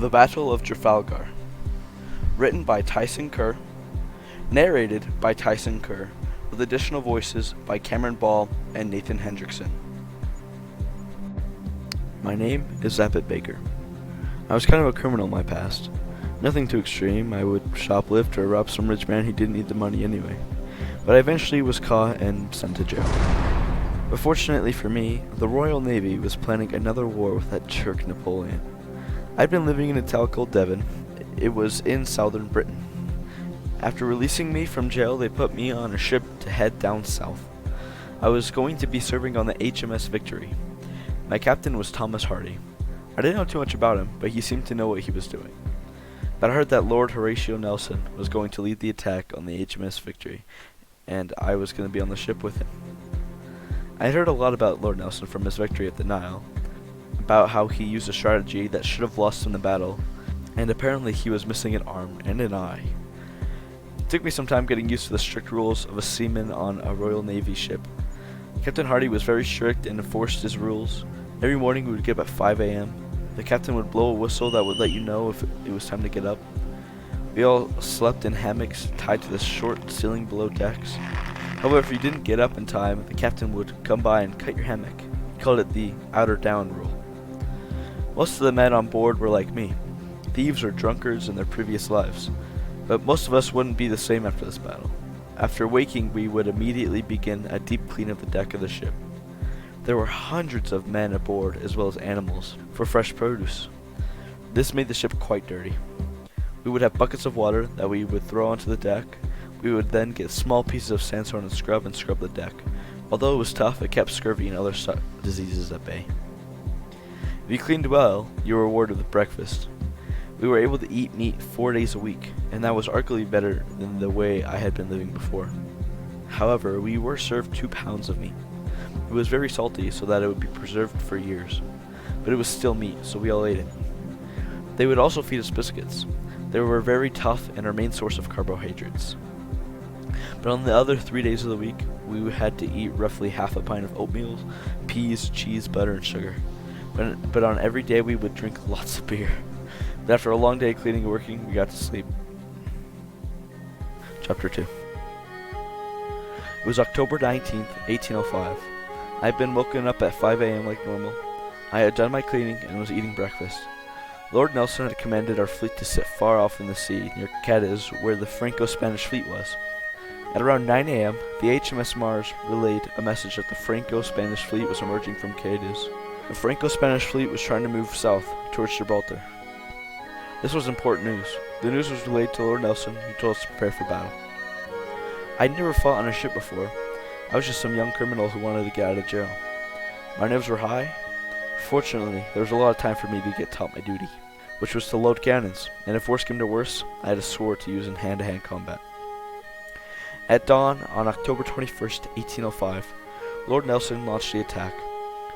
The Battle of Trafalgar. Written by Tyson Ker. Narrated by Tyson Ker, with additional voices by Cameron Ball and Nathan Hendrickson. My name is Zappet Baker. I was kind of a criminal in my past. Nothing too extreme. I would shoplift or rob some rich man who didn't need the money anyway. But I eventually was caught and sent to jail. But fortunately for me, the Royal Navy was planning another war with that jerk Napoleon. I'd been living in a town called Devon. It was in southern Britain. After releasing me from jail, they put me on a ship to head down south. I was going to be serving on the HMS Victory. My captain was Thomas Hardy. I didn't know too much about him, but he seemed to know what he was doing. But I heard that Lord Horatio Nelson was going to lead the attack on the HMS Victory, and I was going to be on the ship with him. I had heard a lot about Lord Nelson from his victory at the Nile, about how he used a strategy that should have lost him the battle, and apparently he was missing an arm and an eye. It took me some time getting used to the strict rules of a seaman on a Royal Navy ship. Captain Hardy was very strict and enforced his rules. Every morning we would get up at 5 a.m. The captain would blow a whistle that would let you know if it was time to get up. We all slept in hammocks tied to the short ceiling below decks. However, if you didn't get up in time, the captain would come by and cut your hammock. He called it the outer down rule. Most of the men on board were like me, thieves or drunkards in their previous lives, but most of us wouldn't be the same after this battle. After waking, we would immediately begin a deep clean of the deck of the ship. There were hundreds of men aboard as well as animals for fresh produce. This made the ship quite dirty. We would have buckets of water that we would throw onto the deck. We would then get small pieces of sandstone and scrub the deck. Although it was tough, it kept scurvy and other diseases at bay. If you cleaned well, you were rewarded with breakfast. We were able to eat meat 4 days a week, and that was arguably better than the way I had been living before. However, we were served 2 pounds of meat. It was very salty, so that it would be preserved for years, but it was still meat, so we all ate it. They would also feed us biscuits. They were very tough and our main source of carbohydrates. But on the other 3 days of the week, we had to eat roughly half a pint of oatmeal, peas, cheese, butter, and sugar. But on every day we would drink lots of beer. But after a long day cleaning and working, we got to sleep. Chapter 2. It was October 19th, 1805. I had been woken up at 5 a.m. like normal. I had done my cleaning and was eating breakfast. Lord Nelson had commanded our fleet to sit far off in the sea near Cadiz, where the Franco-Spanish fleet was. At around 9 a.m., the HMS Mars relayed a message that the Franco-Spanish fleet was emerging from Cadiz. The Franco-Spanish fleet was trying to move south towards Gibraltar. This was important news. The news was relayed to Lord Nelson, who told us to prepare for battle. I'd never fought on a ship before. I was just some young criminal who wanted to get out of jail. My nerves were high. Fortunately, there was a lot of time for me to get taught my duty, which was to load cannons, and if worse came to worse, I had a sword to use in hand-to-hand combat. At dawn on October 21st, 1805, Lord Nelson launched the attack.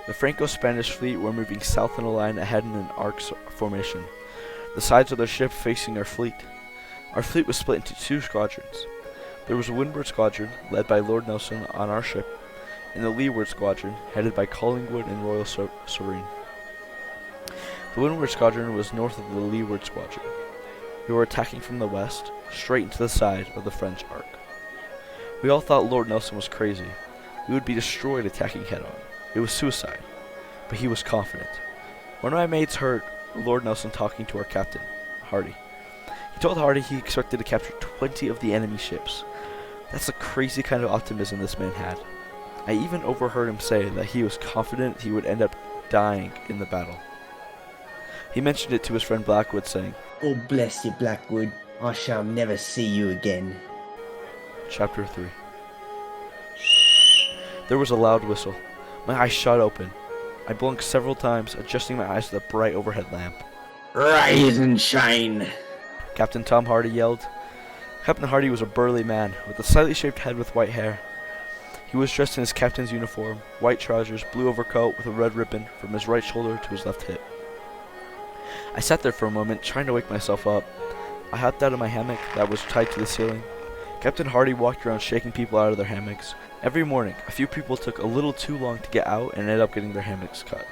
The Franco-Spanish fleet were moving south in a line ahead in an arc formation, the sides of their ship facing our fleet. Our fleet was split into 2 squadrons. There was a windward squadron, led by Lord Nelson on our ship, and the leeward squadron, headed by Collingwood and Royal Serene. The windward squadron was north of the leeward squadron. We were attacking from the west, straight into the side of the French arc. We all thought Lord Nelson was crazy. We would be destroyed attacking head-on. It was suicide, but he was confident. One of my mates heard Lord Nelson talking to our captain, Hardy. He told Hardy he expected to capture 20 of the enemy ships. That's the crazy kind of optimism this man had. I even overheard him say that he was confident he would end up dying in the battle. He mentioned it to his friend Blackwood, saying, "Oh, bless you, Blackwood. I shall never see you again." Chapter 3. There was a loud whistle. My eyes shot open. I blinked several times, adjusting my eyes to the bright overhead lamp. "Rise and shine!" Captain Tom Hardy yelled. Captain Hardy was a burly man, with a slightly shaved head with white hair. He was dressed in his captain's uniform, white trousers, blue overcoat with a red ribbon from his right shoulder to his left hip. I sat there for a moment, trying to wake myself up. I hopped out of my hammock that was tied to the ceiling. Captain Hardy walked around shaking people out of their hammocks. Every morning, a few people took a little too long to get out and ended up getting their hammocks cut.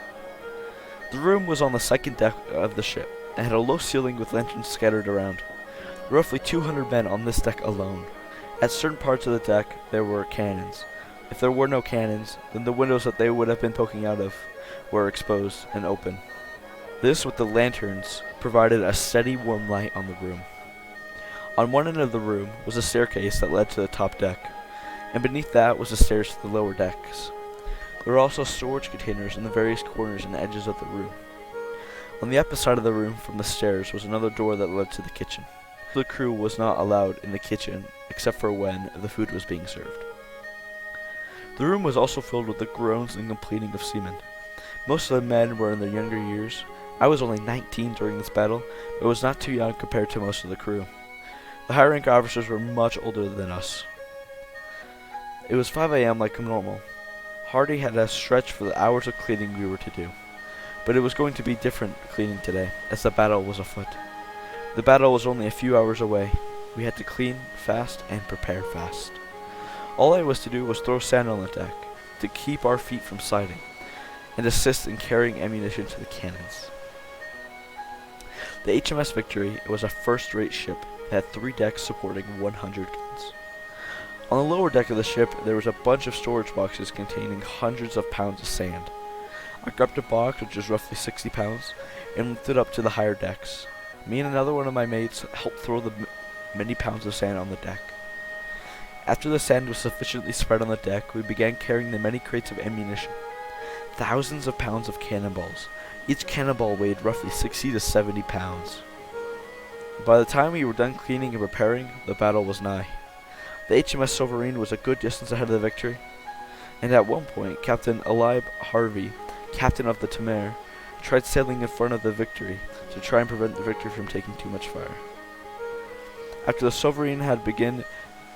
The room was on the second deck of the ship. and had a low ceiling with lanterns scattered around. There were roughly 200 men on this deck alone. At certain parts of the deck, there were cannons. If there were no cannons, then the windows that they would have been poking out of were exposed and open. This, with the lanterns, provided a steady, warm light on the room. On one end of the room was a staircase that led to the top deck, and beneath that was the stairs to the lower decks. There were also storage containers in the various corners and edges of the room. On the opposite side of the room from the stairs was another door that led to the kitchen. The crew was not allowed in the kitchen except for when the food was being served. The room was also filled with the groans and complaining of seamen. Most of the men were in their younger years. I was only 19 during this battle, but was not too young compared to most of the crew. The higher rank officers were much older than us. It was 5 a.m. like normal. Hardy had us stretch for the hours of cleaning we were to do. But it was going to be different cleaning today, as the battle was afoot. The battle was only a few hours away. We had to clean fast and prepare fast. All I was to do was throw sand on the deck, to keep our feet from sliding, and assist in carrying ammunition to the cannons. The HMS Victory was a first-rate ship that had 3 decks supporting 100 guns. On the lower deck of the ship, there was a bunch of storage boxes containing hundreds of pounds of sand. I grabbed a box, which was roughly 60 pounds, and lifted it up to the higher decks. Me and another one of my mates helped throw the many pounds of sand on the deck. After the sand was sufficiently spread on the deck, we began carrying the many crates of ammunition. Thousands of pounds of cannonballs. Each cannonball weighed roughly 60 to 70 pounds. By the time we were done cleaning and preparing, the battle was nigh. The HMS Sovereign was a good distance ahead of the Victory, and at one point, Captain Alib Harvey, captain of the Tamar, tried sailing in front of the Victory to try and prevent the Victory from taking too much fire. After the Sovereign had begun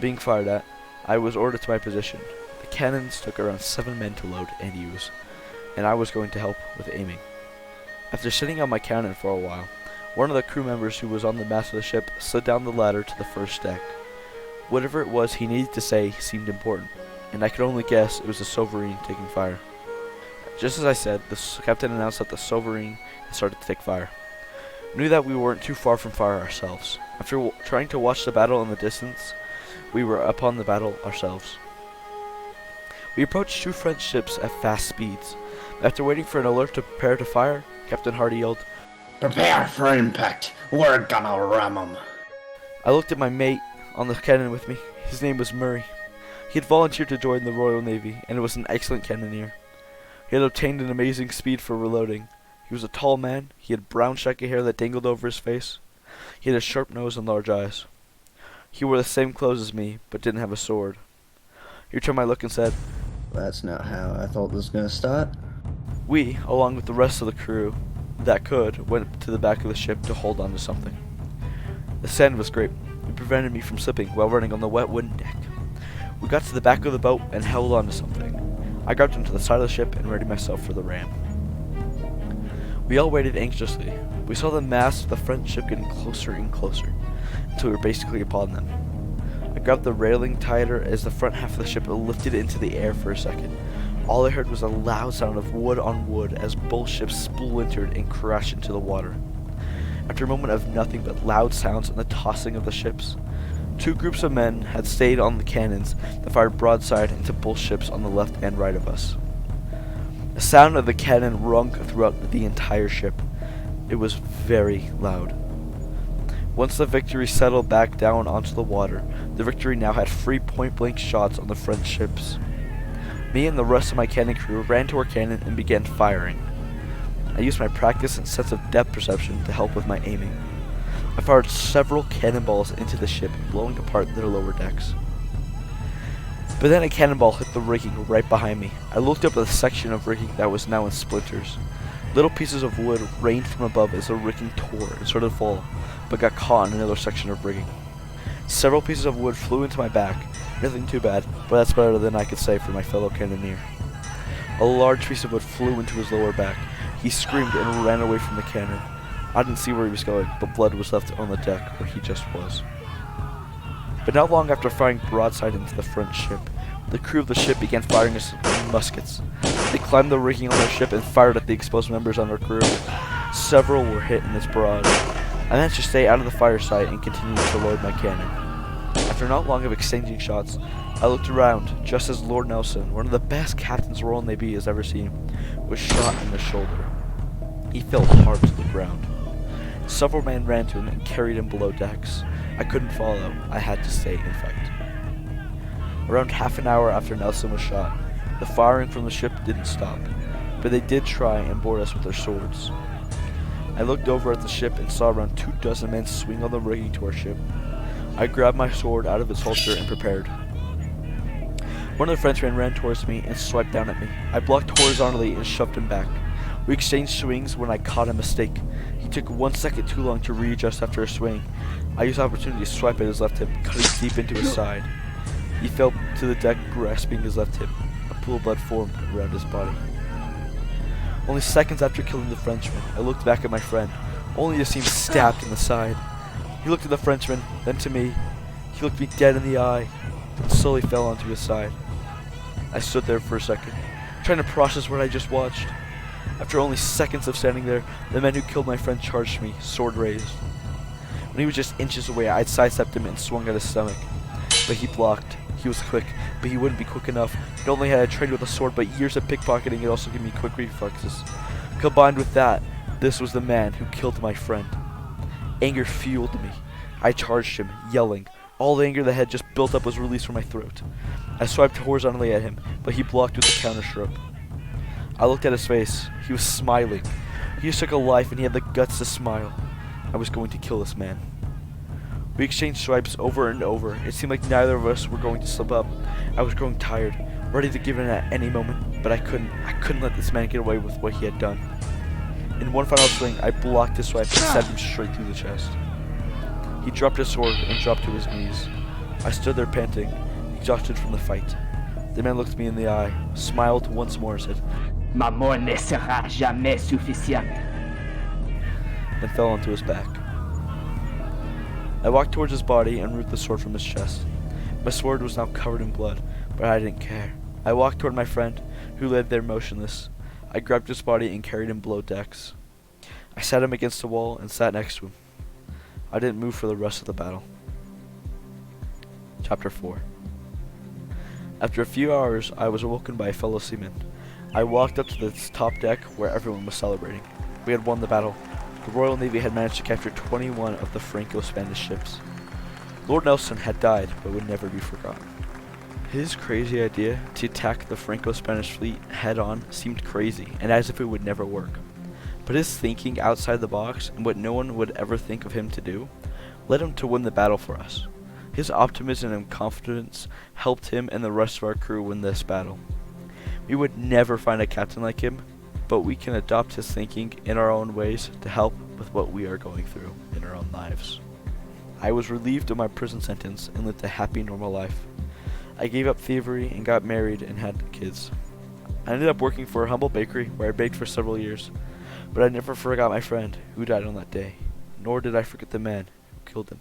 being fired at, I was ordered to my position. The cannons took around 7 men to load and use, and I was going to help with aiming. After sitting on my cannon for a while, one of the crew members who was on the mast of the ship slid down the ladder to the first deck. Whatever it was he needed to say seemed important, and I could only guess it was the Sovereign taking fire. Just as I said, the captain announced that the Sovereign had started to take fire. We knew that we weren't too far from fire ourselves. After trying to watch the battle in the distance, we were upon the battle ourselves. We approached 2 French ships at fast speeds. After waiting for an alert to prepare to fire, Captain Hardy yelled, Prepare for impact. We're gonna ram 'em. I looked at my mate on the cannon with me. His name was Murray. He had volunteered to join the Royal Navy, and was an excellent cannoneer. He had obtained an amazing speed for reloading. He was a tall man. He had brown shaggy hair that dangled over his face. He had a sharp nose and large eyes. He wore the same clothes as me, but didn't have a sword. He returned my look and said, That's not how I thought this was gonna start. We, along with the rest of the crew that could, went to the back of the ship to hold on to something. The sand was great. It prevented me from slipping while running on the wet wooden deck. We got to the back of the boat and held on to something. I grabbed onto the side of the ship and readied myself for the ram. We all waited anxiously. We saw the mast of the French ship getting closer and closer, until we were basically upon them. I grabbed the railing tighter as the front half of the ship lifted into the air for a second. All I heard was a loud sound of wood on wood as both ships splintered and crashed into the water. After a moment of nothing but loud sounds and the tossing of the ships, 2 groups of men had stayed on the cannons that fired broadside into both ships on the left and right of us. The sound of the cannon rung throughout the entire ship. It was very loud. Once the Victory settled back down onto the water, the Victory now had free point-blank shots on the French ships. Me and the rest of my cannon crew ran to our cannon and began firing. I used my practice and sense of depth perception to help with my aiming. I fired several cannonballs into the ship, blowing apart their lower decks. But then a cannonball hit the rigging right behind me. I looked up at the section of rigging that was now in splinters. Little pieces of wood rained from above as the rigging tore and started to fall, but got caught in another section of rigging. Several pieces of wood flew into my back. Nothing too bad, but that's better than I could say for my fellow cannoneer. A large piece of wood flew into his lower back. He screamed and ran away from the cannon. I didn't see where he was going, but blood was left on the deck where he just was. But not long after firing broadside into the French ship, the crew of the ship began firing us muskets. They climbed the rigging on their ship and fired at the exposed members on our crew. Several were hit in this barrage. I managed to stay out of the fire site and continued to load my cannon. After not long of exchanging shots, I looked around just as Lord Nelson, one of the best captains Royal Navy has ever seen, was shot in the shoulder. He fell hard to the ground. Several men ran to him and carried him below decks. I couldn't follow. I had to stay and fight. Around half an hour after Nelson was shot, the firing from the ship didn't stop, but they did try and board us with their swords. I looked over at the ship and saw around 24 men swing on the rigging to our ship. I grabbed my sword out of its holster and prepared. One of the Frenchmen ran towards me and swiped down at me. I blocked horizontally and shoved him back. We exchanged swings when I caught a mistake. He took 1 second too long to readjust after a swing. I used the opportunity to swipe at his left hip, cutting deep into his side. He fell to the deck, grasping his left hip. A pool of blood formed around his body. Only seconds after killing the Frenchman, I looked back at my friend, only to see him stabbed in the side. He looked at the Frenchman, then to me. He looked me dead in the eye, and slowly fell onto his side. I stood there for a second, trying to process what I just watched. After only seconds of standing there, the men who killed my friend charged me, sword raised. When he was just inches away, I'd sidestepped him and swung at his stomach. But he blocked. He was quick, but he wouldn't be quick enough. Not only had I trained with a sword, but years of pickpocketing had also given me quick reflexes. Combined with that, this was the man who killed my friend. Anger fueled me. I charged him, yelling. All the anger that had just built up was released from my throat. I swiped horizontally at him, but he blocked with a counter stroke. I looked at his face. He was smiling. He just took a life and he had the guts to smile. I was going to kill this man. We exchanged swipes over and over. It seemed like neither of us were going to slip up. I was growing tired, ready to give in at any moment, but I couldn't let this man get away with what he had done. In one final swing, I blocked his swipe and stabbed him straight through the chest. He dropped his sword and dropped to his knees. I stood there panting, exhausted from the fight. The man looked me in the eye, smiled once more and said, Ma mort ne sera jamais suffisante. and fell onto his back. I walked towards his body and removed the sword from his chest. My sword was now covered in blood, but I didn't care. I walked toward my friend, who lay there motionless. I grabbed his body and carried him below decks. I sat him against the wall and sat next to him. I didn't move for the rest of the battle. Chapter 4. After a few hours, I was awoken by a fellow seaman. I walked up to the top deck where everyone was celebrating. We had won the battle. The Royal Navy had managed to capture 21 of the Franco-Spanish ships. Lord Nelson had died, but would never be forgotten. His crazy idea to attack the Franco-Spanish fleet head-on seemed crazy, and as if it would never work. But his thinking outside the box, and what no one would ever think of him to do, led him to win the battle for us. His optimism and confidence helped him and the rest of our crew win this battle. We would never find a captain like him, but we can adopt his thinking in our own ways to help with what we are going through in our own lives. I was relieved of my prison sentence and lived a happy, normal life. I gave up thievery and got married and had kids. I ended up working for a humble bakery where I baked for several years, but I never forgot my friend who died on that day, nor did I forget the man who killed him.